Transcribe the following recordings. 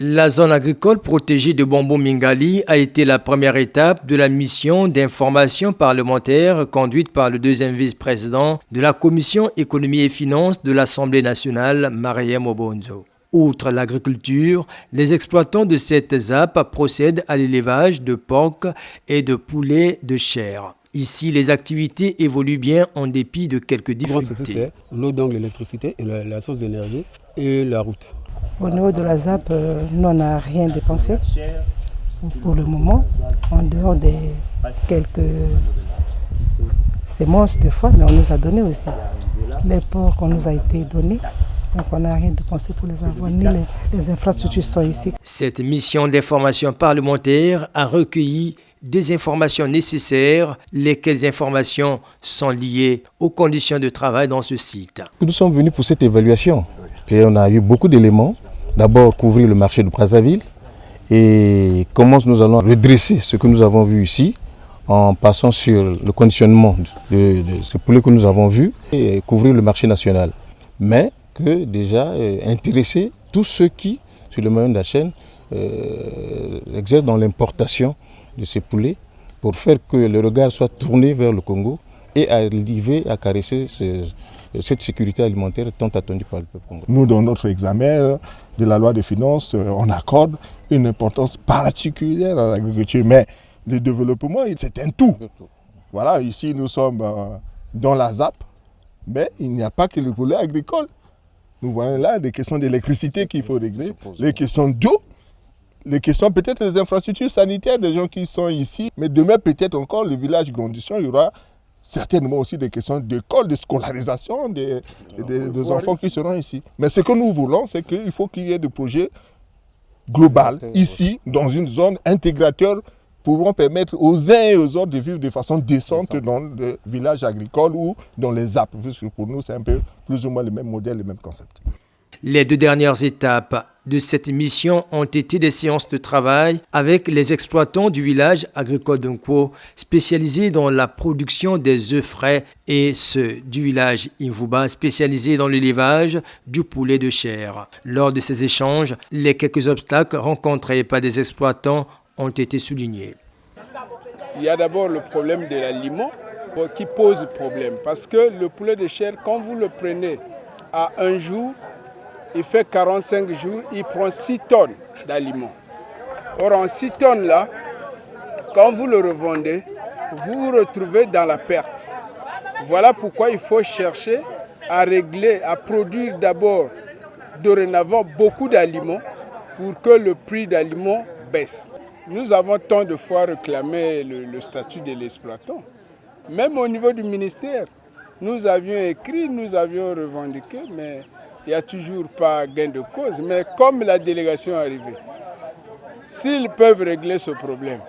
La zone agricole protégée de Bombo-Mingali a été la première étape de la mission d'information parlementaire conduite par le deuxième vice-président de la Commission économie et finances de l'Assemblée nationale, Mariam Obonzo. Outre l'agriculture, les exploitants de cette ZAP procèdent à l'élevage de porcs et de poulets de chair. Ici, les activités évoluent bien en dépit de quelques difficultés. C'est l'eau, donc l'électricité, et la source d'énergie et la route. Au niveau de la ZAP, nous, on n'a rien dépensé pour le moment, en dehors des quelques semences de fois, mais on nous a donné aussi. Les porcs qu'on nous a été donnés, donc on n'a rien dépensé pour les avoir, ni les infrastructures sont ici. Cette mission d'information parlementaire a recueilli des informations nécessaires, lesquelles informations sont liées aux conditions de travail dans ce site. Nous sommes venus pour cette évaluation et on a eu beaucoup d'éléments. D'abord couvrir le marché de Brazzaville et comment nous allons redresser ce que nous avons vu ici en passant sur le conditionnement de ce poulet que nous avons vu et couvrir le marché national. Mais que déjà intéresser tous ceux qui, sur le moyen de la chaîne, exercent dans l'importation de ces poulets pour faire que le regard soit tourné vers le Congo et arriver à caresser cette sécurité alimentaire tant attendue par le peuple congolais. Nous, dans notre examen de la loi des finances, on accorde une importance particulière à l'agriculture, mais le développement, c'est un tout. Voilà, ici nous sommes dans la ZAP, mais il n'y a pas que le volet agricole. Nous voyons là des questions d'électricité qu'il faut régler, les questions d'eau, les questions peut-être des infrastructures sanitaires des gens qui sont ici, mais demain peut-être encore le village grandissant, il y aura certainement aussi des questions d'école, de scolarisation des enfants qui seront ici. Mais ce que nous voulons, c'est qu'il faut qu'il y ait des projets globaux ici, dans une zone intégrateur, pour permettre aux uns et aux autres de vivre de façon décente dans le village agricole ou dans les ZAP, puisque pour nous, c'est un peu plus ou moins le même modèle, le même concept. Les deux dernières étapes de cette mission ont été des séances de travail avec les exploitants du village agricole d'Nkwo, spécialisés dans la production des œufs frais, et ceux du village Invuba, spécialisés dans l'élevage du poulet de chair. Lors de ces échanges, les quelques obstacles rencontrés par des exploitants ont été soulignés. Il y a d'abord le problème de l'aliment qui pose problème, parce que le poulet de chair, quand vous le prenez à un jour, il fait 45 jours, il prend 6 tonnes d'aliments. Or, en 6 tonnes là, quand vous le revendez, vous vous retrouvez dans la perte. Voilà pourquoi il faut chercher à régler, à produire d'abord, dorénavant, beaucoup d'aliments pour que le prix d'aliments baisse. Nous avons tant de fois réclamé le statut de l'exploitant. Même au niveau du ministère, nous avions écrit, nous avions revendiqué, mais il n'y a toujours pas gain de cause. Mais comme la délégation est arrivée, s'ils peuvent régler ce problème,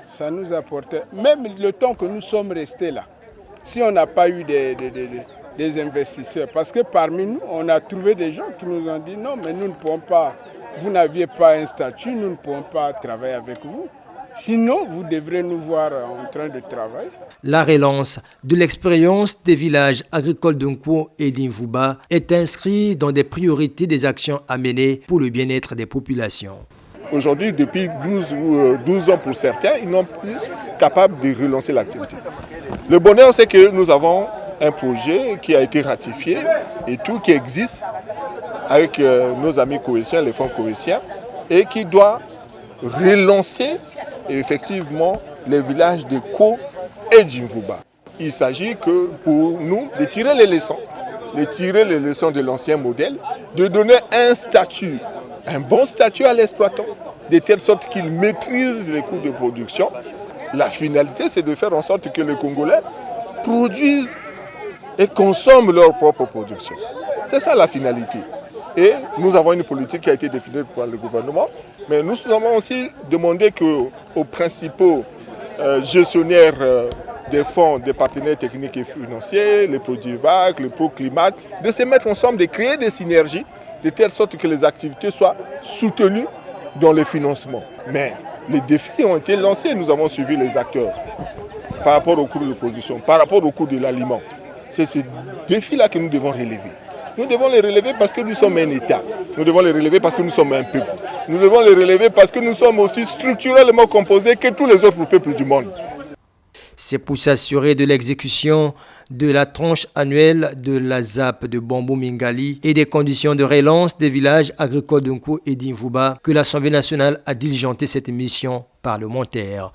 ça nous apportait, même le temps que nous sommes restés là, si on n'a pas eu des investisseurs, parce que parmi nous, on a trouvé des gens qui nous ont dit non, mais nous ne pouvons pas, vous n'aviez pas un statut, nous ne pouvons pas travailler avec vous. Sinon, vous devrez nous voir en train de travailler. La relance de l'expérience des villages agricoles d'Nkwo et d'Invuba est inscrite dans des priorités des actions à mener pour le bien-être des populations. Aujourd'hui, depuis 12 ans pour certains, ils n'ont plus capable de relancer l'activité. Le bonheur, c'est que nous avons un projet qui a été ratifié et tout qui existe avec nos amis coétiens, les fonds coétiens, et qui doit relancer effectivement les villages de Ko et d'Invuba. Il s'agit que pour nous de tirer les leçons de l'ancien modèle, de donner un bon statut à l'exploitant, de telle sorte qu'il maîtrise les coûts de production. La finalité, c'est de faire en sorte que les Congolais produisent et consomment leur propre production. C'est ça la finalité. Et nous avons une politique qui a été définie par le gouvernement, mais nous avons aussi demandé aux principaux gestionnaires des fonds, des partenaires techniques et financiers, les produits VAC, le Pro-Climat, de se mettre ensemble, de créer des synergies, de telle sorte que les activités soient soutenues dans le financement. Mais les défis ont été lancés, nous avons suivi les acteurs par rapport au coût de production, par rapport au coût de l'aliment. C'est ce défi-là que nous devons relever. Nous devons les relever parce que nous sommes un État. Nous devons les relever parce que nous sommes un peuple. Nous devons les relever parce que nous sommes aussi structurellement composés que tous les autres peuples du monde. C'est pour s'assurer de l'exécution de la tranche annuelle de la ZAP de Bambou-Mingali et des conditions de relance des villages agricoles d'Nkou et d'Invouba que l'Assemblée nationale a diligenté cette mission parlementaire.